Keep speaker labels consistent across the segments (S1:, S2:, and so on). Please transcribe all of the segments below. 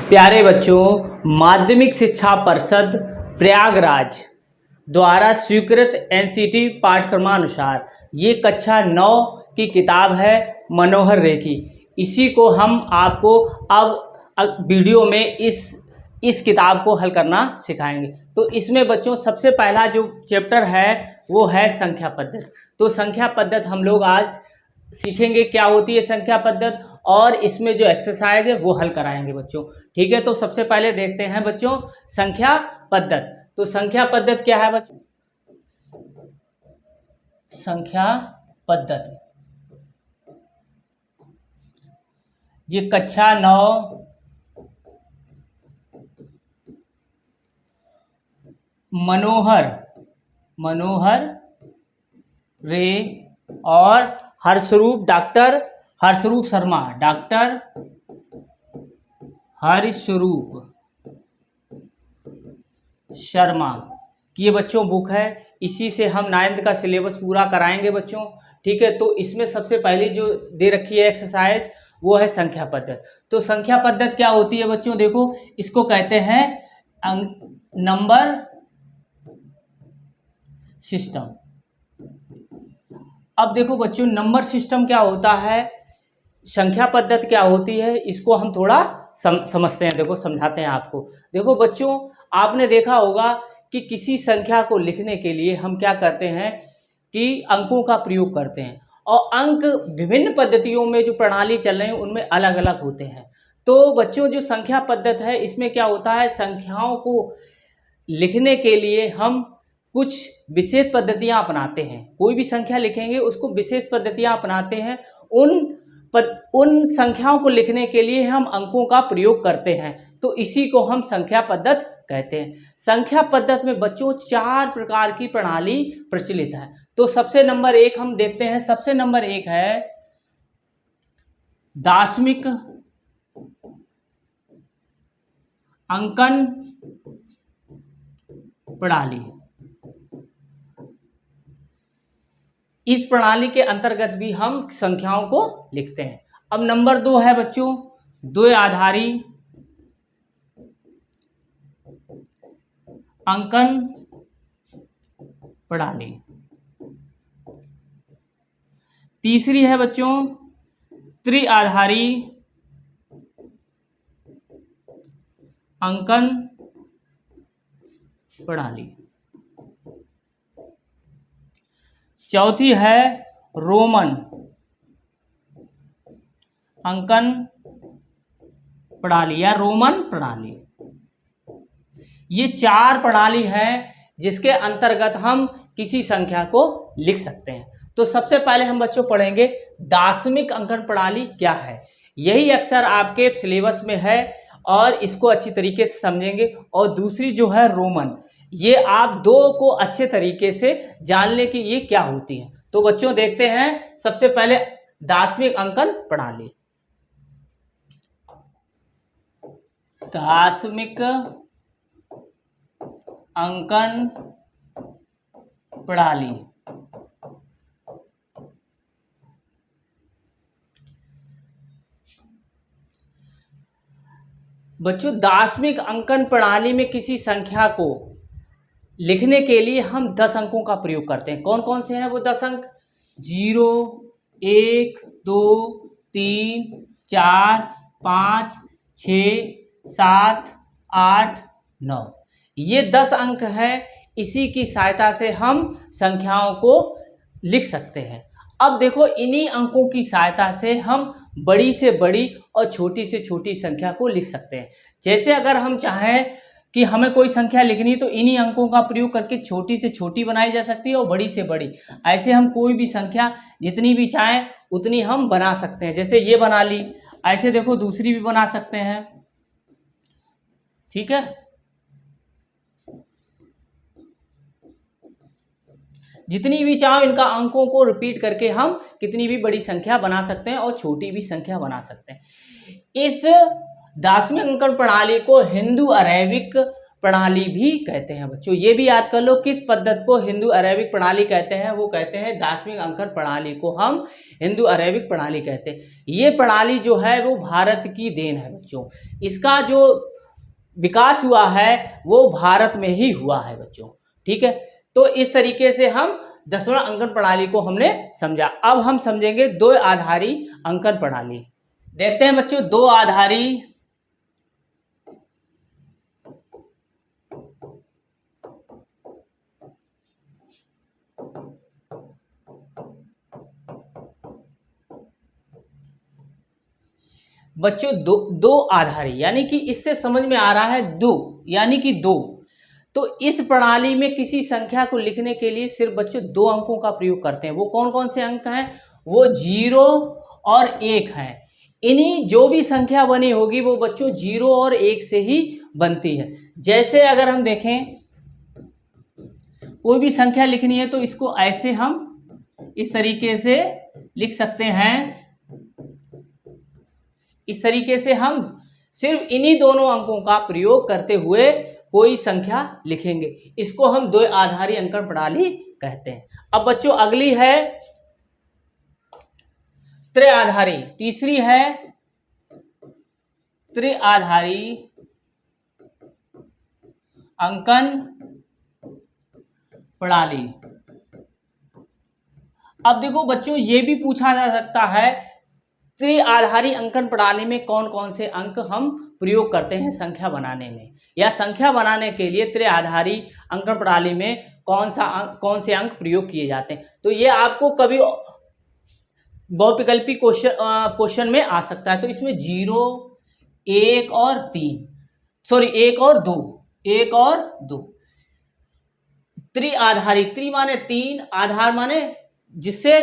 S1: प्यारे बच्चों, माध्यमिक शिक्षा परिषद प्रयागराज द्वारा स्वीकृत एनसीटी पाठ्यक्रमानुसार ये कक्षा 9 की किताब है मनोहर रेखी। इसी को हम आपको अब वीडियो में इस किताब को हल करना सिखाएंगे। तो इसमें बच्चों सबसे पहला जो चैप्टर है वो है संख्या पद्धति। तो संख्या पद्धति हम लोग आज सीखेंगे क्या होती है संख्या पद्धति, और इसमें जो एक्सरसाइज है वो हल कराएंगे बच्चों। ठीक है, तो सबसे पहले देखते हैं बच्चों संख्या पद्धति। तो संख्या पद्धति क्या है बच्चों? संख्या पद्धति ये कक्षा 9 मनोहर रे और डॉक्टर हर्षरूप शर्मा की ये बच्चों बुक है। इसी से हम 9th का सिलेबस पूरा कराएंगे बच्चों। ठीक है, तो इसमें सबसे पहली जो दे रखी है एक्सरसाइज वो है संख्या पद्धति। तो संख्या पद्धति क्या होती है बच्चों? देखो, इसको कहते हैं नंबर सिस्टम। अब देखो बच्चों, नंबर सिस्टम क्या होता है, संख्या पद्धति क्या होती है, इसको हम थोड़ा समझते हैं। देखो समझाते हैं आपको। देखो बच्चों, आपने देखा होगा कि किसी संख्या को लिखने के लिए हम क्या करते हैं कि अंकों का प्रयोग करते हैं, और अंक विभिन्न पद्धतियों में जो प्रणाली चल रही है उनमें अलग अलग होते हैं। तो बच्चों, जो संख्या पद्धति है इसमें क्या होता है, संख्याओं को लिखने के लिए हम कुछ विशेष पद्धतियां अपनाते हैं। कोई भी संख्या लिखेंगे उसको विशेष पद्धतियां अपनाते हैं। उन संख्याओं को लिखने के लिए हम अंकों का प्रयोग करते हैं। तो इसी को हम संख्या पद्धति कहते हैं। संख्या पद्धति में बच्चों 4 प्रकार की प्रणाली प्रचलित है। तो सबसे नंबर 1 हम देखते हैं। सबसे नंबर 1 है दाशमिक अंकन प्रणाली। इस प्रणाली के अंतर्गत भी हम संख्याओं को लिखते हैं। अब नंबर 2 है बच्चों द्विआधारी अंकन प्रणाली। तीसरी है बच्चों त्रिआधारी अंकन प्रणाली। चौथी है रोमन अंकन प्रणाली या रोमन प्रणाली। ये 4 प्रणाली है जिसके अंतर्गत हम किसी संख्या को लिख सकते हैं। तो सबसे पहले हम बच्चों पढ़ेंगे दाशमिक अंकन प्रणाली क्या है। यही अक्सर आपके सिलेबस में है और इसको अच्छी तरीके से समझेंगे। और दूसरी जो है रोमन, ये आप 2 को अच्छे तरीके से जान ले कि ये क्या होती है। तो बच्चों देखते हैं सबसे पहले दाशमिक अंकन प्रणाली। दाशमिक अंकन प्रणाली बच्चों, दाशमिक अंकन प्रणाली में किसी संख्या को लिखने के लिए हम 10 अंकों का प्रयोग करते हैं। कौन कौन से हैं वो 10 अंक? 0, 1, 2, 3, 4, 5, 6, 7, 8, 9। ये 10 अंक है। इसी की सहायता से हम संख्याओं को लिख सकते हैं। अब देखो, इन्हीं अंकों की सहायता से हम बड़ी से बड़ी और छोटी से छोटी संख्या को लिख सकते हैं। जैसे अगर हम चाहें कि हमें कोई संख्या लिखनी तो इन्हीं अंकों का प्रयोग करके छोटी से छोटी बनाई जा सकती है और बड़ी से बड़ी। ऐसे हम कोई भी संख्या जितनी भी चाहें उतनी हम बना सकते हैं। जैसे ये बना ली, ऐसे देखो दूसरी भी बना सकते हैं। ठीक है, जितनी भी चाहो इनका अंकों को रिपीट करके हम कितनी भी बड़ी संख्या बना सकते हैं और छोटी भी संख्या बना सकते हैं। इस दाशमिक अंकन प्रणाली को हिंदू अरेबिक प्रणाली भी कहते हैं बच्चों। ये भी याद कर लो किस पद्धति को हिंदू अरेबिक प्रणाली कहते हैं, वो कहते हैं दार्शनिक अंकन प्रणाली को हम हिंदू अरेबिक प्रणाली कहते हैं। ये प्रणाली जो है वो भारत की देन है बच्चों। इसका जो विकास हुआ है वो भारत में ही हुआ है बच्चों, ठीक है। तो इस तरीके से हम दसवां अंकन प्रणाली को हमने समझा। अब हम समझेंगे दो आधारी अंकन प्रणाली। देखते हैं बच्चों दो आधारी बच्चों दो आधारी, यानी कि इससे समझ में आ रहा है दो यानी कि दो। तो इस प्रणाली में किसी संख्या को लिखने के लिए सिर्फ बच्चों दो अंकों का प्रयोग करते हैं। वो कौन कौन से अंक हैं? वो 0 और 1 हैं। इन्हीं जो भी संख्या बनी होगी वो बच्चों 0 और 1 से ही बनती है। जैसे अगर हम देखें कोई भी संख्या लिखनी है तो इसको ऐसे हम इस तरीके से लिख सकते हैं। इस तरीके से हम सिर्फ इन्हीं दोनों अंकों का प्रयोग करते हुए कोई संख्या लिखेंगे। इसको हम दो आधारी अंकन प्रणाली कहते हैं। अब बच्चों अगली है त्रिआधारी, तीसरी है त्रिआधारी अंकन प्रणाली। अब देखो बच्चों ये भी पूछा जा सकता है त्रिआधारी अंकन प्रणाली में कौन कौन से अंक हम प्रयोग करते हैं संख्या बनाने में, या संख्या बनाने के लिए त्रिआधारी अंकन प्रणाली में कौन से अंक प्रयोग किए जाते हैं। तो ये आपको कभी बहुविकल्पी क्वेश्चन में आ सकता है। तो इसमें 0, 1 और 3, सॉरी 1 और 2 त्रिआधारी। त्रि माने 3, आधार माने जिससे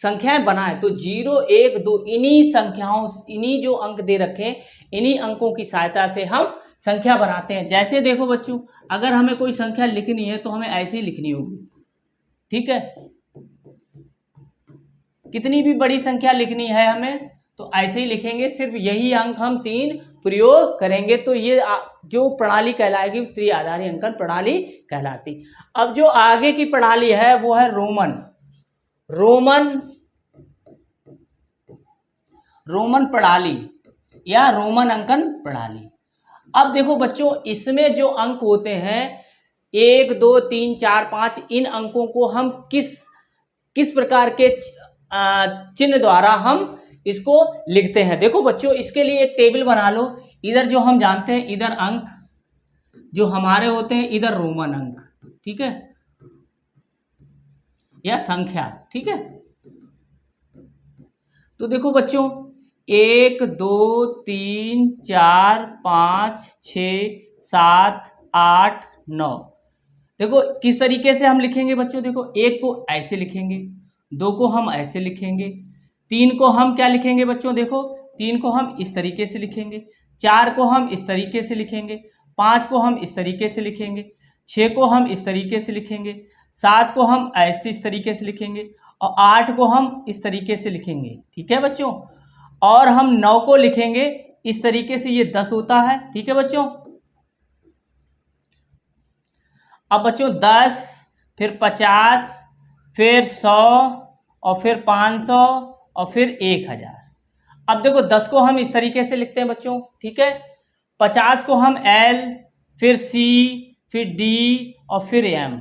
S1: संख्याएं बनाए। तो 0, 1, 2 इन्हीं संख्याओं, इन्हीं जो अंक दे रखे इन्हीं अंकों की सहायता से हम संख्या बनाते हैं। जैसे देखो बच्चों अगर हमें कोई संख्या लिखनी है तो हमें ऐसे ही लिखनी होगी, ठीक है। कितनी भी बड़ी संख्या लिखनी है हमें तो ऐसे ही लिखेंगे, सिर्फ यही अंक हम 3 प्रयोग करेंगे। तो ये जो प्रणाली कहलाएगी त्रिआधारी अंकन प्रणाली कहलाती। अब जो आगे की प्रणाली है वो है रोमन प्रणाली या रोमन अंकन प्रणाली। अब देखो बच्चों इसमें जो अंक होते हैं 1, 2, 3, 4, 5 इन अंकों को हम किस प्रकार के चिन्ह द्वारा हम इसको लिखते हैं। देखो बच्चों इसके लिए एक टेबल बना लो। इधर जो हम जानते हैं इधर अंक जो हमारे होते हैं, इधर रोमन अंक, ठीक है, या संख्या, ठीक है। तो देखो बच्चों 1, 2, 3, 4, 5, 6, 7, 8, 9। देखो किस तरीके से हम लिखेंगे बच्चों। देखो 1 को ऐसे लिखेंगे, 2 को हम ऐसे लिखेंगे, 3 को हम क्या लिखेंगे बच्चों। देखो 3 को हम इस तरीके से लिखेंगे, 4 को हम इस तरीके से लिखेंगे, 5 को हम इस तरीके से लिखेंगे, 6 को हम इस तरीके से लिखेंगे, 7 को हम ऐसे इस तरीके से लिखेंगे और 8 को हम इस तरीके से लिखेंगे, ठीक है बच्चों। और हम 9 को लिखेंगे इस तरीके से, ये 10 होता है, ठीक है बच्चों। अब बच्चों 10, फिर 50, फिर 100 और फिर 500 और फिर 1000। अब देखो 10 को हम इस तरीके से लिखते हैं बच्चों, ठीक है। 50 को हम L, फिर C, फिर D और फिर M।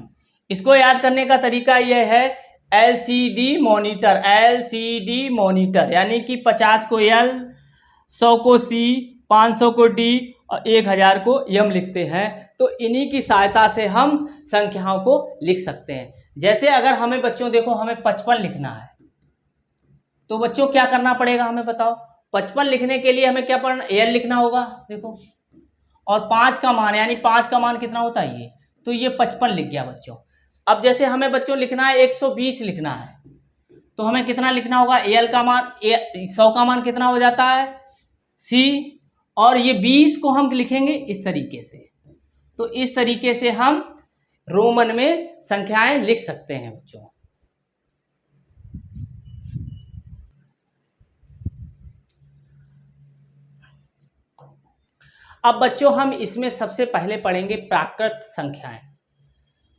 S1: इसको याद करने का तरीका यह है LCD मॉनिटर, यानी कि 50 को L, 100 को C, 500 को D और 1000 को M लिखते हैं। तो इन्हीं की सहायता से हम संख्याओं को लिख सकते हैं। जैसे अगर हमें बच्चों देखो हमें 55 लिखना है तो बच्चों क्या करना पड़ेगा हमें बताओ। 55 लिखने के लिए हमें क्या पढ़ना, L लिखना होगा देखो, और 5 का मान, यानी 5 का मान कितना होता है ये, तो ये 55 लिख गया बच्चों। अब जैसे हमें बच्चों लिखना है 120 लिखना है तो हमें कितना लिखना होगा, L का मान 100 का मान कितना हो जाता है C, और ये 20 को हम लिखेंगे इस तरीके से। तो इस तरीके से हम रोमन में संख्याएं लिख सकते हैं बच्चों। अब बच्चों हम इसमें सबसे पहले पढ़ेंगे प्राकृत संख्याएं।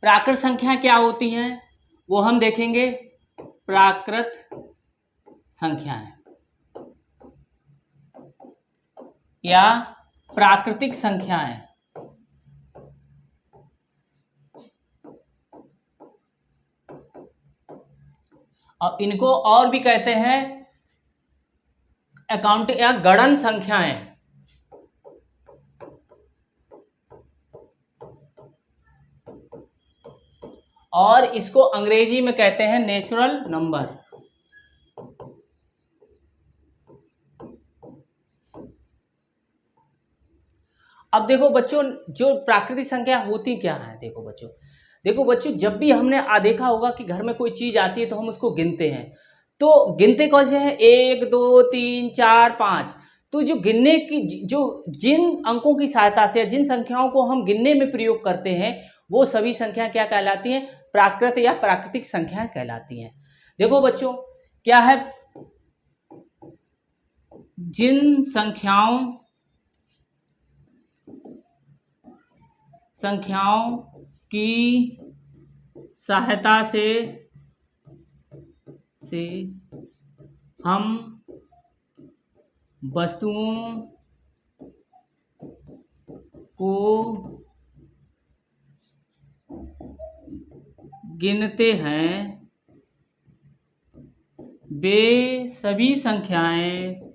S1: प्राकृत संख्याएं क्या होती हैं वो हम देखेंगे। प्राकृत संख्याएं या प्राकृतिक संख्याएं, और इनको और भी कहते हैं अकाउंट या गणन संख्याएं। और इसको अंग्रेजी में कहते हैं नेचुरल नंबर। अब देखो बच्चों, जो प्राकृतिक संख्या होती क्या है, देखो बच्चों जब भी हमने देखा होगा कि घर में कोई चीज आती है तो हम उसको गिनते हैं। तो गिनते कैसे हैं, 1 2 3 4 5। तो जो गिनने की जो जिन अंकों की सहायता से, जिन संख्याओं को हम गिनने में प्रयोग करते हैं, वो सभी संख्या क्या कहलाती हैं, प्राकृत या प्राकृतिक संख्याएं कहलाती हैं। देखो बच्चों क्या है, जिन संख्याओं की सहायता से हम वस्तुओं को गिनते हैं, वे सभी संख्याएं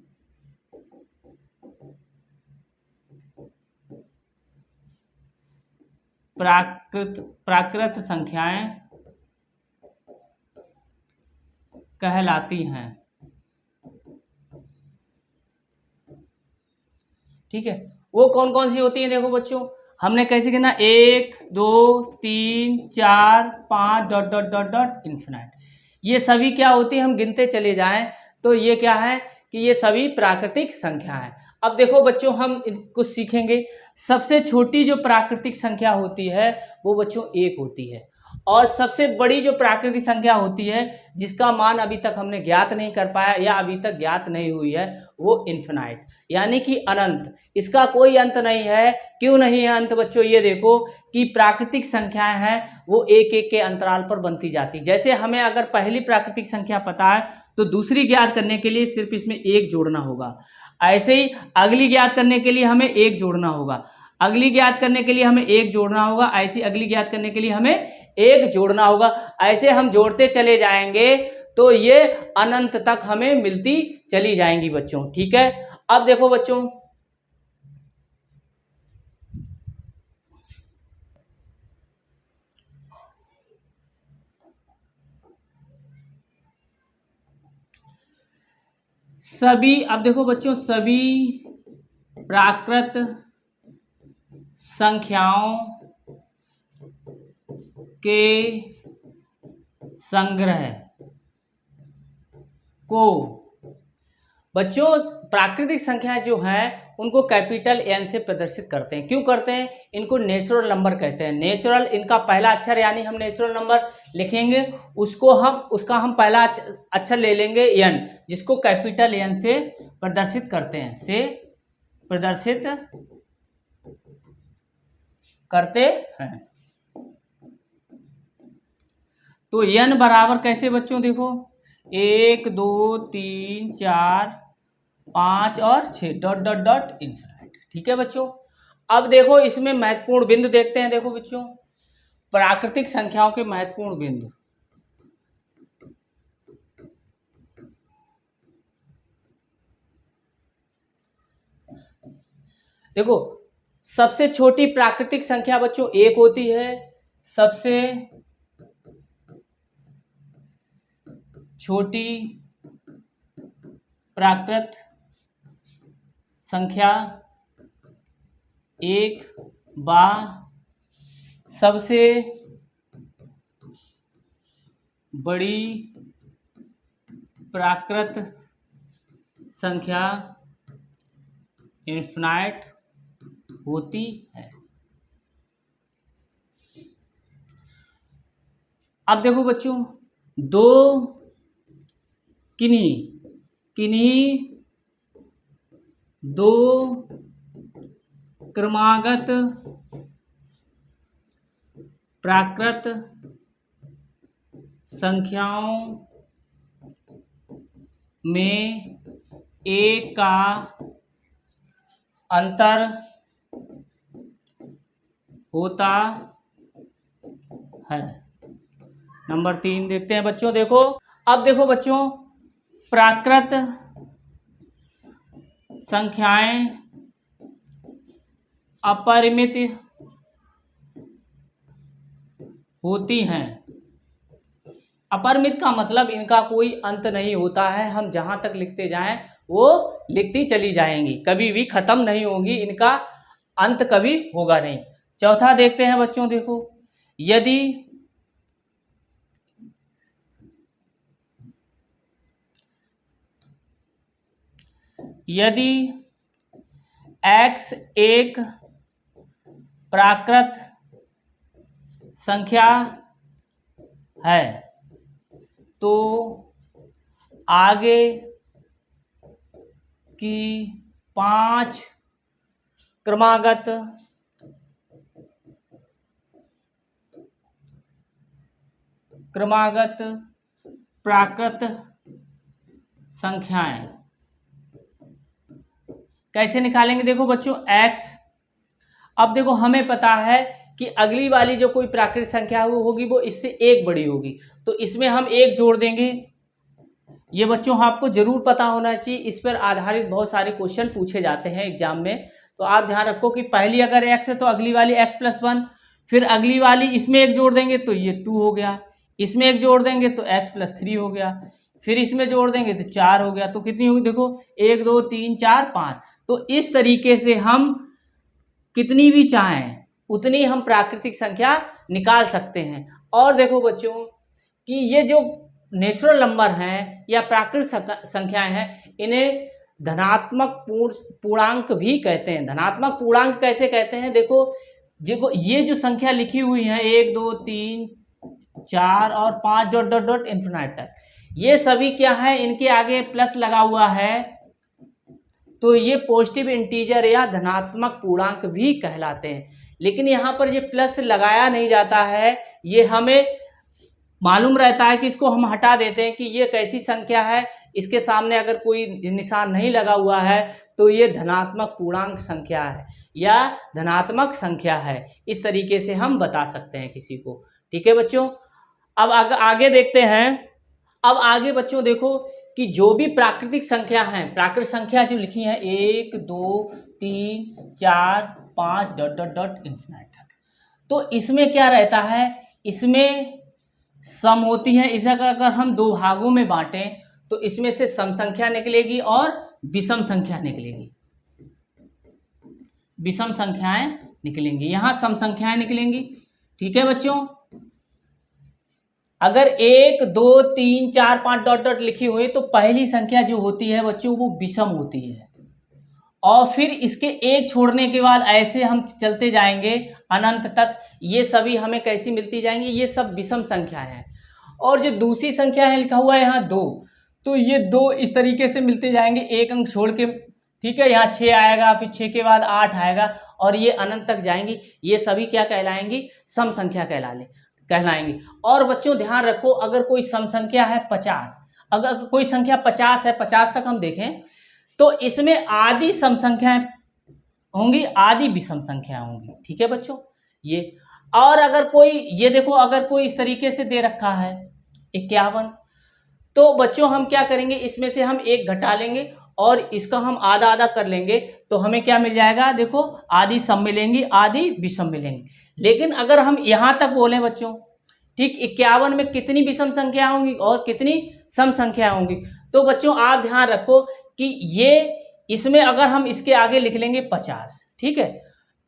S1: प्राकृत संख्याएं कहलाती हैं। ठीक है, वो कौन कौन सी होती हैं देखो बच्चों, हमने कैसे गिना, 1 2 3 4 5 dot dot dot dot infinite. ये सभी क्या होती है, हम गिनते चले जाएं तो ये क्या है कि ये सभी प्राकृतिक संख्या है। अब देखो बच्चों हम कुछ सीखेंगे। सबसे छोटी जो प्राकृतिक संख्या होती है वो बच्चों 1 होती है, और सबसे बड़ी जो प्राकृतिक संख्या होती है जिसका मान अभी तक हमने ज्ञात नहीं कर पाया या अभी तक ज्ञात नहीं हुई है, वो इन्फिनाइट यानी कि अनंत। इसका कोई अंत नहीं है। क्यों नहीं है अंत बच्चों, ये देखो कि प्राकृतिक संख्याएं हैं वो एक एक के अंतराल पर बनती जाती। जैसे हमें अगर पहली प्राकृतिक संख्या पता है तो दूसरी ज्ञात करने के लिए सिर्फ इसमें 1 जोड़ना होगा। ऐसे ही अगली ज्ञात करने के लिए हमें 1 जोड़ना होगा, अगली ज्ञात करने के लिए हमें 1 जोड़ना होगा, ऐसी अगली ज्ञात करने के लिए हमें 1 जोड़ना होगा। ऐसे हम जोड़ते चले जाएंगे तो ये अनंत तक हमें मिलती चली जाएंगी बच्चों। ठीक है, अब देखो बच्चों अब देखो बच्चों सभी प्राकृत संख्याओं के संग्रह को, बच्चों प्राकृतिक संख्या जो है उनको कैपिटल एन से प्रदर्शित करते हैं। क्यों करते हैं, इनको नेचुरल नंबर कहते हैं। नेचुरल, इनका पहला अक्षर यानी हम नेचुरल नंबर लिखेंगे, उसका हम पहला अक्षर ले लेंगे एन, जिसको कैपिटल एन से प्रदर्शित करते हैं, तो एन बराबर कैसे बच्चों, देखो 1 2 3 4 5 और 6 डॉट डॉट डॉट इन्फिनाइट। ठीक है बच्चों, अब देखो इसमें महत्वपूर्ण बिंदु देखते हैं। देखो बच्चों प्राकृतिक संख्याओं के महत्वपूर्ण बिंदु, देखो सबसे छोटी प्राकृतिक संख्या बच्चों 1 होती है। सबसे छोटी प्राकृत संख्या 1 बा सबसे बड़ी प्राकृत संख्या इन्फिनाइट होती है। अब देखो बच्चों किन्हीं दो क्रमागत प्राकृत संख्याओं में एक का अंतर होता है। नंबर 3 देखते हैं बच्चों। देखो अब देखो बच्चों, प्राकृत संख्याएं अपरिमित होती हैं। अपरिमित का मतलब इनका कोई अंत नहीं होता है, हम जहां तक लिखते जाएं वो लिखती चली जाएंगी, कभी भी खत्म नहीं होगी, इनका अंत कभी होगा नहीं। चौथा देखते हैं बच्चों। देखो यदि x एक प्राकृत संख्या है तो आगे की 5 क्रमागत प्राकृत संख्याएं कैसे निकालेंगे। देखो बच्चों x, अब देखो हमें पता है कि अगली वाली जो कोई प्राकृतिक संख्या होगी वो इससे एक बड़ी होगी, तो इसमें हम एक जोड़ देंगे। ये बच्चों आपको जरूर पता होना चाहिए, इस पर आधारित बहुत सारे क्वेश्चन पूछे जाते हैं एग्जाम में। तो आप ध्यान रखो कि पहली अगर x है तो अगली वाली x+1, फिर अगली वाली इसमें एक जोड़ देंगे तो ये 2 हो गया, इसमें एक जोड़ देंगे तो x+3 हो गया, फिर इसमें जोड़ देंगे तो 4 हो गया। तो कितनी होगी देखो, 1 2 3 4 5। तो इस तरीके से हम कितनी भी चाहें उतनी हम प्राकृतिक संख्या निकाल सकते हैं। और देखो बच्चों कि ये जो नेचुरल नंबर हैं या प्राकृतिक संख्याएं हैं, इन्हें धनात्मक पूर्णांक भी कहते हैं। धनात्मक पूर्णांक कैसे कहते हैं, देखो ये जो संख्या लिखी हुई है 1 2 3 4 और 5 डॉट डॉट डॉट इन्फिनाइट तक, ये सभी क्या है, इनके आगे प्लस लगा हुआ है, तो ये पॉजिटिव इंटीजर या धनात्मक पूर्णांक भी कहलाते हैं। लेकिन यहाँ पर ये प्लस लगाया नहीं जाता है, ये हमें मालूम रहता है कि इसको हम हटा देते हैं कि ये कैसी संख्या है, इसके सामने अगर कोई निशान नहीं लगा हुआ है तो ये धनात्मक पूर्णांक संख्या है या धनात्मक संख्या है। इस तरीके से हम बता सकते हैं किसी को। ठीक है बच्चों, अब आगे देखते हैं। अब आगे बच्चों देखो कि जो भी प्राकृतिक संख्या हैं, प्राकृतिक संख्या जो लिखी है 1 2 3 4 5 डॉट डॉट डॉट इन्फिनाइट तक, तो इसमें क्या रहता है, इसमें सम होती है। इसे अगर हम 2 भागों में बांटें तो इसमें से सम संख्या निकलेगी और विषम संख्या निकलेगी, विषम संख्याएं निकलेंगी, यहाँ सम संख्याएं निकलेंगी। ठीक है बच्चों, अगर 1 2 3 4 5 डॉट डॉट लिखी हुई तो पहली संख्या जो होती है बच्चों वो विषम होती है, और फिर इसके एक छोड़ने के बाद ऐसे हम चलते जाएंगे अनंत तक, ये सभी हमें कैसी मिलती जाएंगी, ये सब विषम संख्या है। और जो दूसरी संख्या है लिखा हुआ है यहाँ 2, तो ये 2 इस तरीके से मिलते जाएंगे एक अंक छोड़ के। ठीक है, यहाँ 6 आएगा, फिर 6 के बाद 8 आएगा और ये अनंत तक जाएंगी, ये सभी क्या कहलाएंगी, सम संख्या कहलाएंगी। और बच्चों ध्यान रखो, अगर कोई सम संख्या है 50, अगर कोई संख्या 50 है, 50 तक हम देखें तो इसमें आदि सम संख्याएं होंगी, आदि विषम संख्या होंगी। ठीक है बच्चों, ये। और अगर कोई, ये देखो अगर कोई इस तरीके से दे रखा है 51, तो बच्चों हम क्या करेंगे, इसमें से हम एक घटा लेंगे और इसका हम आधा आधा कर लेंगे, तो हमें क्या मिल जाएगा, देखो आदि सम मिलेंगी, आदि विषम मिलेंगी। लेकिन अगर हम यहाँ तक बोलें बच्चों, ठीक 51 में कितनी विषम संख्या होंगी और कितनी सम संख्या होंगी, तो बच्चों आप ध्यान रखो कि ये इसमें अगर हम इसके आगे लिख लेंगे 50, ठीक है,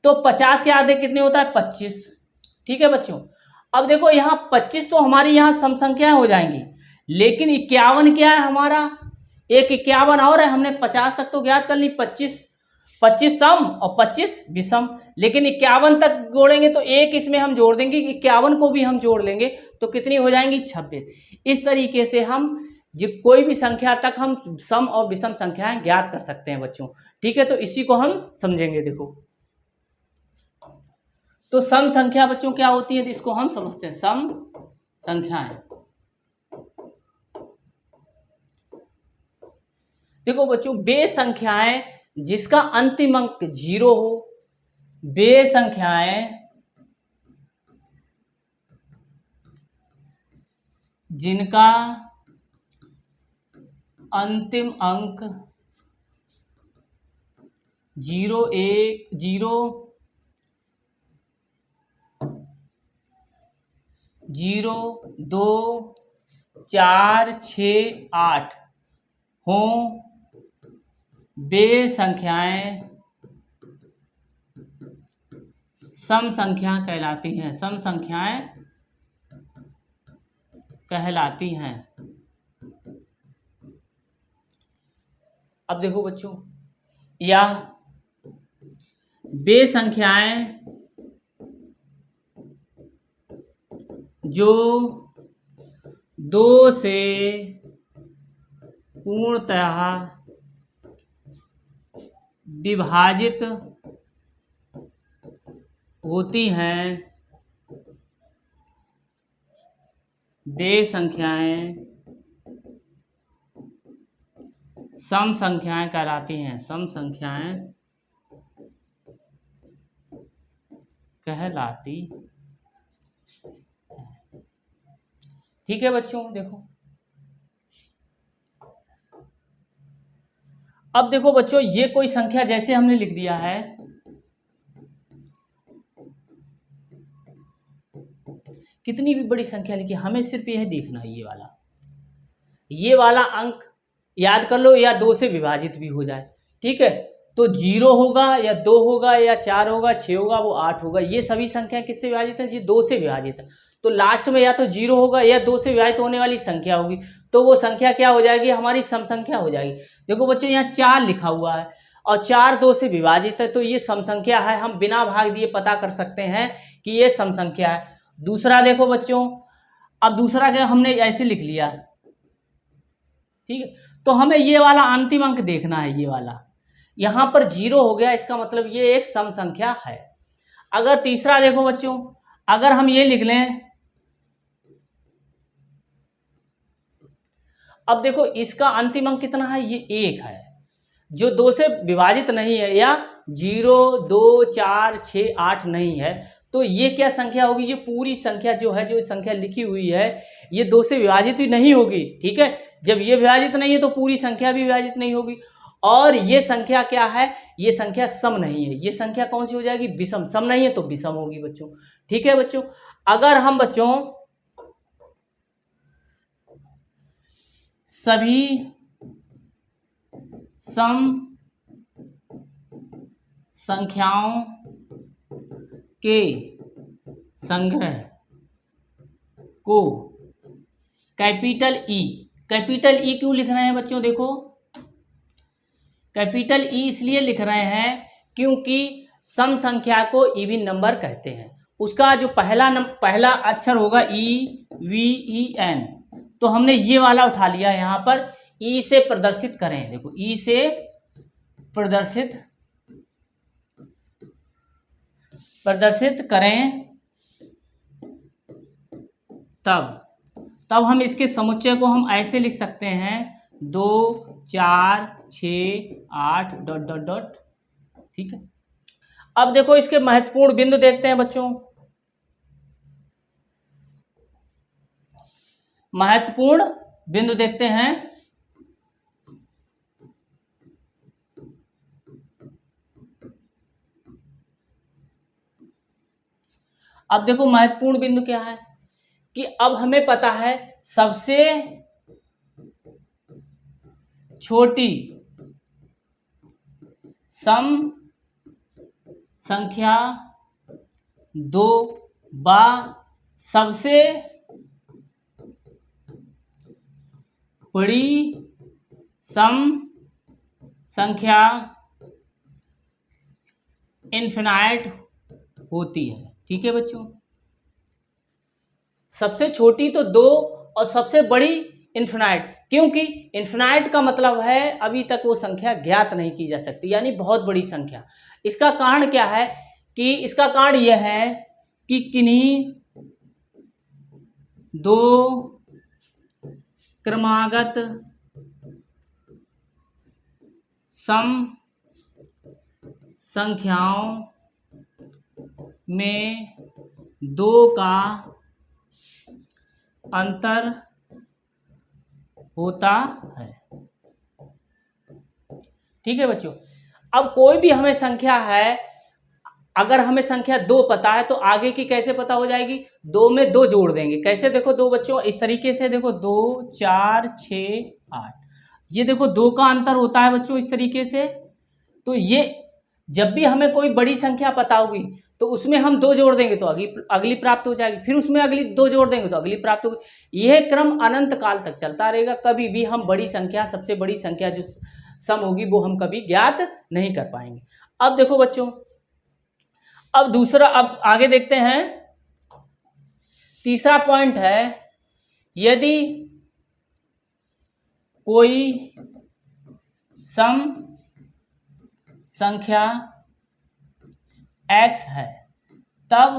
S1: तो 50 के आधे कितने होता है, 25। ठीक है बच्चों, अब देखो यहाँ 25 तो हमारी यहाँ सम संख्याएं हो जाएंगी, लेकिन 51 क्या है हमारा, एक 51 और है, हमने 50 तक तो ज्ञात कर ली, 25 सम और 25 विषम, लेकिन 51 तक जोड़ेंगे तो एक इसमें हम जोड़ देंगे, 51 को भी हम जोड़ लेंगे तो कितनी हो जाएंगी, 26। इस तरीके से हम कोई भी संख्या तक हम सम और विषम संख्याएं ज्ञात कर सकते हैं बच्चों। ठीक है, तो इसी को हम समझेंगे। देखो तो सम संख्या बच्चों क्या होती है, तो इसको हम समझते हैं सम संख्याएं। देखो बच्चों, वे संख्याएं जिसका अंतिम अंक 0 हो, वे संख्याएं जिनका अंतिम अंक 0, 1, 0, 0, 2, 4, 6, 8 हों, वे संख्याएं सम संख्या कहलाती हैं, सम संख्याएं कहलाती हैं। अब देखो बच्चों, या वे संख्याएं जो 2 से पूर्णतः विभाजित होती हैं, वे संख्याएं सम संख्याएं कहलाती हैं, सम संख्याएं कहलाती। ठीक है बच्चों, देखो अब देखो बच्चों, ये कोई संख्या जैसे हमने लिख दिया है, कितनी भी बड़ी संख्या लिखी, हमें सिर्फ यह देखना है ये वाला अंक याद कर लो, या 2 से विभाजित भी हो जाए, ठीक है। तो 0 होगा या 2 होगा या 4 होगा, 6 होगा, वो 8 होगा, ये सभी संख्या किससे विभाजित है, ये 2 से विभाजित है। तो लास्ट में या तो 0 होगा या 2 से विभाजित होने वाली संख्या होगी, तो वो संख्या क्या हो जाएगी, हमारी सम संख्या हो जाएगी। देखो बच्चों, यहाँ 4 लिखा हुआ है और 4 2 से विभाजित है, तो ये सम संख्या है, हम बिना भाग दिए पता कर सकते हैं कि ये सम संख्या है। दूसरा देखो बच्चों, अब दूसरा क्या हमने ऐसे लिख लिया, ठीक है, तो हमें ये वाला अंतिम अंक देखना है, ये वाला यहां पर 0 हो गया, इसका मतलब ये एक सम संख्या है। अगर तीसरा देखो बच्चों, अगर हम ये लिख लें, अब देखो इसका अंतिम अंक कितना है, ये 1 है, जो 2 से विभाजित नहीं है, या 0, 2, 4, 6, 8 नहीं है, तो ये क्या संख्या होगी, ये पूरी संख्या जो है, जो संख्या लिखी हुई है, ये 2 से विभाजित भी नहीं होगी, ठीक है। जब ये विभाजित नहीं है तो पूरी संख्या भी विभाजित नहीं होगी। और ये संख्या क्या है, ये संख्या सम नहीं है, ये संख्या कौन सी हो जाएगी, विषम। सम नहीं है तो विषम होगी बच्चों, ठीक है बच्चों। अगर हम बच्चों सभी सम संख्याओं के संग्रह को कैपिटल ई क्यों लिख रहे हैं बच्चों, देखो कैपिटल ई इसलिए लिख रहे हैं क्योंकि सम संख्या को इवन नंबर कहते हैं। उसका जो पहला अक्षर होगा EVEN, तो हमने ये वाला उठा लिया यहाँ पर, ई से प्रदर्शित करें, देखो ई से प्रदर्शित करें, तब हम इसके समुच्चय को हम ऐसे लिख सकते हैं 2, 4, 6, 8 ... ठीक है। अब देखो इसके महत्वपूर्ण बिंदु देखते हैं बच्चों, महत्वपूर्ण बिंदु देखते हैं। अब देखो महत्वपूर्ण बिंदु क्या है कि अब हमें पता है सबसे छोटी सम संख्या 2 व सबसे बड़ी सम संख्या इनफिनाइट होती है, ठीक है बच्चों। सबसे छोटी तो 2 और सबसे बड़ी इनफिनाइट, क्योंकि इनफिनाइट का मतलब है अभी तक वो संख्या ज्ञात नहीं की जा सकती, यानी बहुत बड़ी संख्या। इसका कारण क्या है कि इसका कारण यह है कि किन्हीं दो क्रमागत सम संख्याओं में 2 का अंतर होता है। ठीक है बच्चों, अब कोई भी हमें संख्या है, अगर हमें संख्या 2 पता है तो आगे की कैसे पता हो जाएगी? 2 में 2 जोड़ देंगे। कैसे? देखो 2 बच्चों इस तरीके से, देखो 2 4 6 8, ये देखो 2 का अंतर होता है बच्चों इस तरीके से। तो ये जब भी हमें कोई बड़ी संख्या पता होगी तो उसमें हम 2 जोड़ देंगे तो अगली प्राप्त हो जाएगी, फिर उसमें अगली 2 जोड़ देंगे तो अगली प्राप्त होगी। यह क्रम अनंत काल तक चलता रहेगा। कभी भी हम बड़ी संख्या, सबसे बड़ी संख्या जो सम होगी वो हम कभी ज्ञात नहीं कर पाएंगे। अब देखो बच्चों, अब दूसरा, अब आगे देखते हैं। तीसरा पॉइंट है, यदि कोई सम संख्या x है तब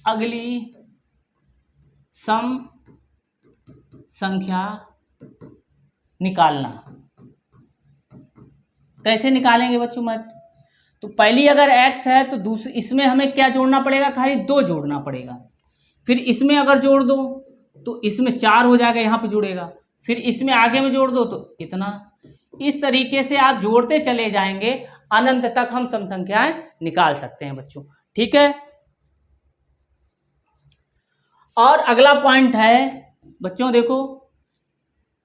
S1: अगली सम संख्या निकालना। कैसे निकालेंगे बच्चों? मत तो पहली अगर x है तो दूसरी, इसमें हमें क्या जोड़ना पड़ेगा? खाली 2 जोड़ना पड़ेगा। फिर इसमें अगर जोड़ दो तो इसमें 4 हो जाएगा, यहाँ पे जुड़ेगा। फिर इसमें आगे में जोड़ दो तो इतना। इस तरीके से आप जोड़ते चले जाएंगे, अनंत तक हम सम संख्याएं निकाल सकते हैं बच्चों। ठीक है। और अगला पॉइंट है बच्चों, देखो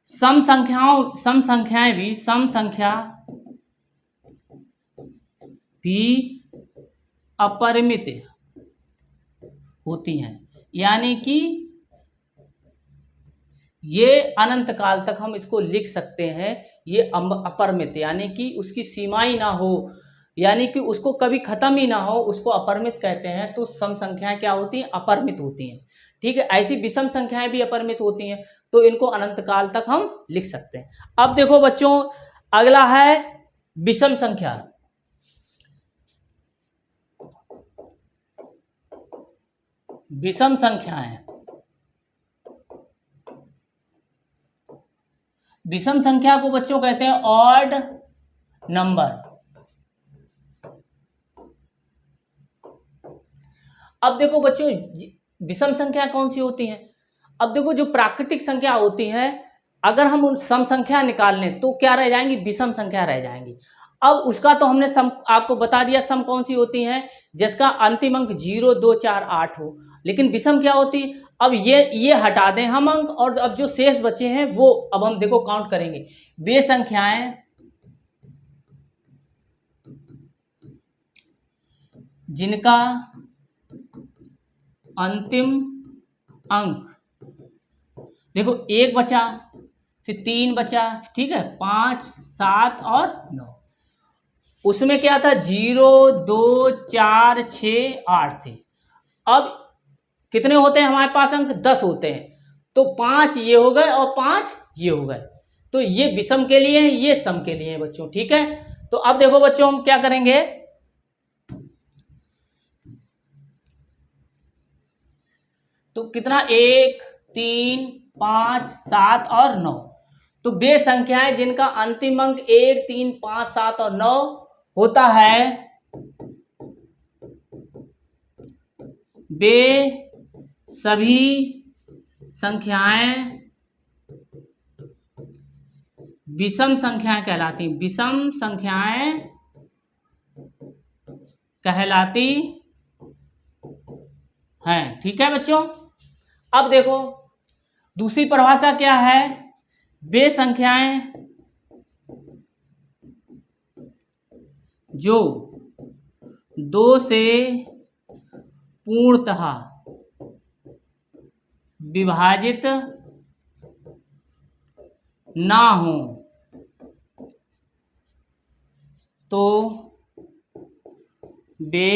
S1: सम संख्याएं भी अपरिमित होती हैं, यानी कि ये अनंत काल तक हम इसको लिख सकते हैं। ये अपरिमित, यानी कि उसकी सीमा ही ना हो, यानी कि उसको कभी खत्म ही ना हो, उसको अपरिमित कहते हैं। तो सम संख्याएं क्या होती हैं? अपरिमित होती हैं। ठीक है। ऐसी विषम संख्याएं भी अपरिमित होती हैं, तो इनको अनंत काल तक हम लिख सकते हैं। अब देखो बच्चों, अगला है विषम संख्या। विषम संख्याएं, विषम संख्या को बच्चों कहते हैं ऑड नंबर। अब देखो बच्चों, विषम संख्या कौन सी होती हैं? अब देखो, जो प्राकृतिक संख्या होती है, अगर हम उन सम संख्या निकाल लें तो क्या रह जाएंगी? विषम संख्या रह जाएंगी। अब उसका तो हमने सम आपको बता दिया, सम कौन सी होती हैं? जिसका अंतिम अंक 0 2 4 8 हो। लेकिन विषम क्या होती? अब ये हटा दें हम अंक, और अब जो शेष बचे हैं वो अब हम देखो काउंट करेंगे। वे संख्याएं जिनका अंतिम अंक, देखो 1 बचा, फिर 3 बचा, ठीक है, 5 7 और 9। उसमें क्या था? 0 2 4 6 8 थे। अब कितने होते हैं हमारे पास अंक? 10 होते हैं। तो 5 ये हो गए और 5 ये हो गए। तो ये विषम के लिए है, ये सम के लिए है बच्चों। ठीक है। तो अब देखो बच्चों, हम क्या करेंगे? तो कितना? 1 3 5 7 और 9। तो वे संख्याएं जिनका अंतिम अंक 1 3 5 7 और 9 होता है, वे सभी संख्याएं विषम संख्याएं कहलाती हैं। विषम संख्याएं कहलाती हैं। ठीक है बच्चों। अब देखो दूसरी परिभाषा क्या है? वे संख्याएं जो 2 से पूर्णतः विभाजित ना हो तो वे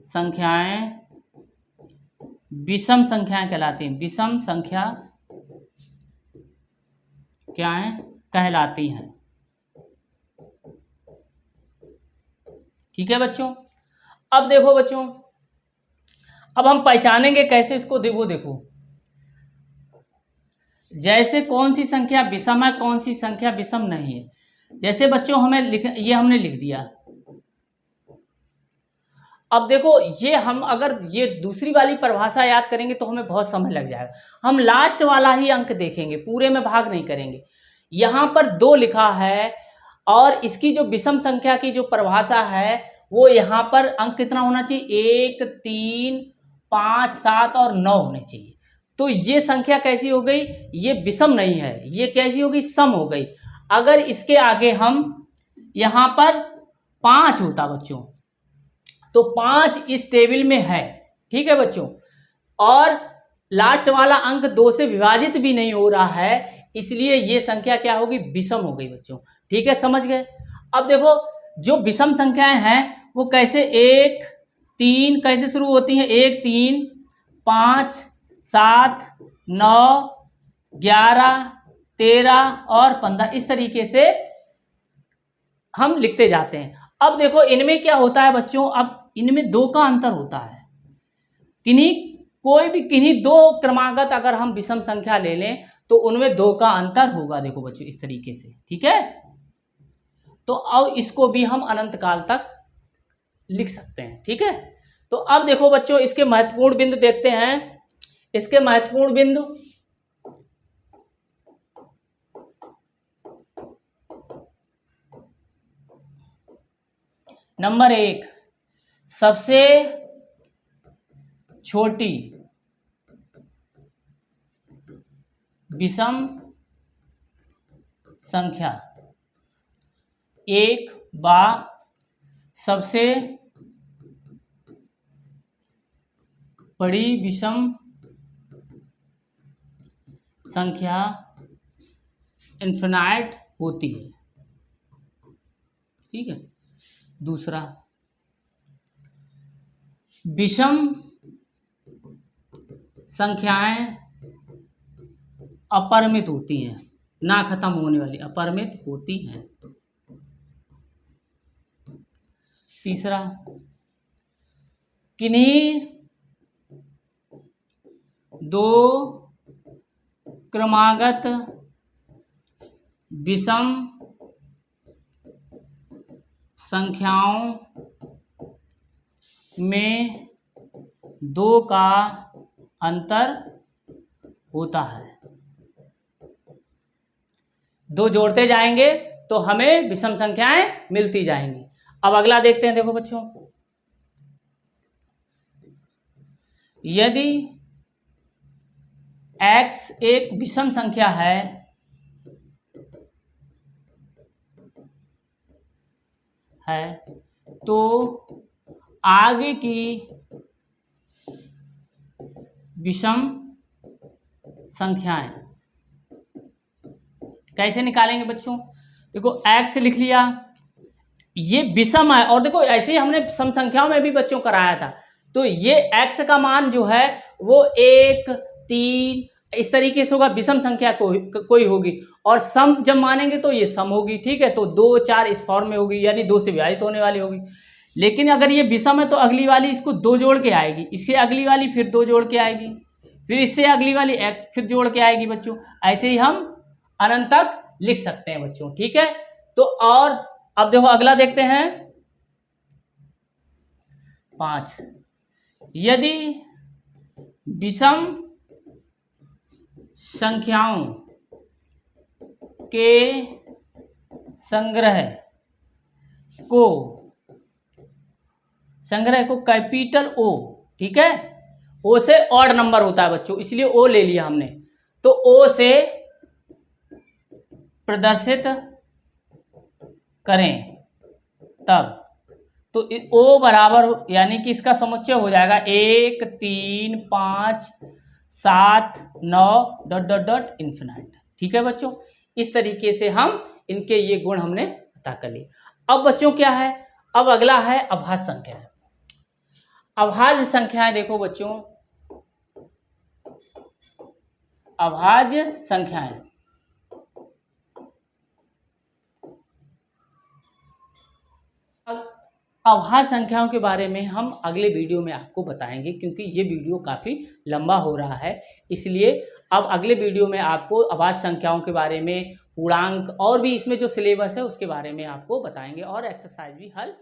S1: संख्याएं विषम संख्याएं कहलाती हैं। विषम संख्या क्या है? कहलाती हैं। ठीक है बच्चों। अब देखो बच्चों, अब हम पहचानेंगे कैसे इसको, देखो जैसे कौन सी संख्या विषम है, कौन सी संख्या विषम नहीं है। जैसे बच्चों हमें ये हमने लिख दिया। अब देखो ये हम अगर ये दूसरी वाली परिभाषा याद करेंगे तो हमें बहुत समय लग जाएगा। हम लास्ट वाला ही अंक देखेंगे, पूरे में भाग नहीं करेंगे। यहां पर 2 लिखा है और इसकी जो विषम संख्या की जो परिभाषा है वो यहां पर अंक कितना होना चाहिए, 1, 3, 5, 7 और 9 होने चाहिए। तो ये संख्या कैसी हो गई, ये विषम नहीं है, ये कैसी हो गई, सम हो गई। अगर इसके आगे हम यहां पर 5 होता बच्चों, तो 5 इस टेबल में है, ठीक है बच्चों, और लास्ट वाला अंक 2 से विभाजित भी नहीं हो रहा है, इसलिए ये संख्या क्या होगी, विषम हो गई बच्चों। ठीक है, समझ गए। अब देखो जो विषम संख्याएं हैं वो कैसे, 1, 3 कैसे शुरू होती हैं, 1, 3, 5, 7, 9, 11, 13 और 15, इस तरीके से हम लिखते जाते हैं। अब देखो इनमें क्या होता है बच्चों, अब इनमें 2 का अंतर होता है। किन्हीं 2 क्रमागत अगर हम विषम संख्या ले लें तो उनमें 2 का अंतर होगा। देखो बच्चों इस तरीके से, ठीक है। तो अब इसको भी हम अनंत काल तक लिख सकते हैं, ठीक है। तो अब देखो बच्चों इसके महत्वपूर्ण बिंदु देखते हैं। इसके महत्वपूर्ण बिंदु, नंबर 1, सबसे छोटी विषम संख्या 1 बा सबसे बड़ी विषम संख्या इन्फिनाइट होती है, ठीक है। दूसरा, विषम संख्याएं अपरिमित होती हैं, ना खत्म होने वाली, अपरिमित होती हैं। तीसरा, किन्हीं 2 क्रमागत विषम संख्याओं में 2 का अंतर होता है। 2 जोड़ते जाएंगे तो हमें विषम संख्याएं मिलती जाएंगी। अब अगला देखते हैं। देखो बच्चों, यदि x एक विषम संख्या है तो आगे की विषम संख्याएं कैसे निकालेंगे बच्चों। देखो x लिख लिया, ये विषम है, और देखो ऐसे ही हमने सम संख्याओं में भी बच्चों कराया था। तो ये x का मान जो है वो 1, 3 इस तरीके से होगा, विषम संख्या कोई होगी, और सम जब मानेंगे तो ये सम होगी, ठीक है। तो 2, 4 इस फॉर्म में होगी, यानी 2 से विभाजित होने वाली होगी। लेकिन अगर ये विषम है तो अगली वाली इसको 2 जोड़ के आएगी, इससे अगली वाली फिर 2 जोड़ के आएगी, फिर इससे अगली वाली x फिर जोड़ के आएगी बच्चों। ऐसे ही हम अनंत तक लिख सकते हैं बच्चों, ठीक है। तो और अब देखो अगला देखते हैं 5, यदि विषम संख्याओं के संग्रह को कैपिटल O, ठीक है, O से ऑड नंबर होता है बच्चों, इसलिए O ले लिया हमने। तो O से प्रदर्शित करें तब तो O बराबर यानी कि इसका समुच्चय हो जाएगा 1, 3, 5, 7, 9 डॉट डॉट डॉट इन्फिनाइट, ठीक है बच्चों। इस तरीके से हम इनके ये गुण हमने पता कर लिए। अब बच्चों क्या है, अब अगला है अभाज्य संख्या। अभाज्य संख्याएं देखो बच्चों, अभाज्य संख्याएं अभाज्य संख्याओं के बारे में हम अगले वीडियो में आपको बताएंगे, क्योंकि ये वीडियो काफ़ी लंबा हो रहा है, इसलिए अब अगले वीडियो में आपको अभाज्य संख्याओं के बारे में, पूर्णांक और भी इसमें जो सिलेबस है उसके बारे में आपको बताएंगे और एक्सरसाइज भी हल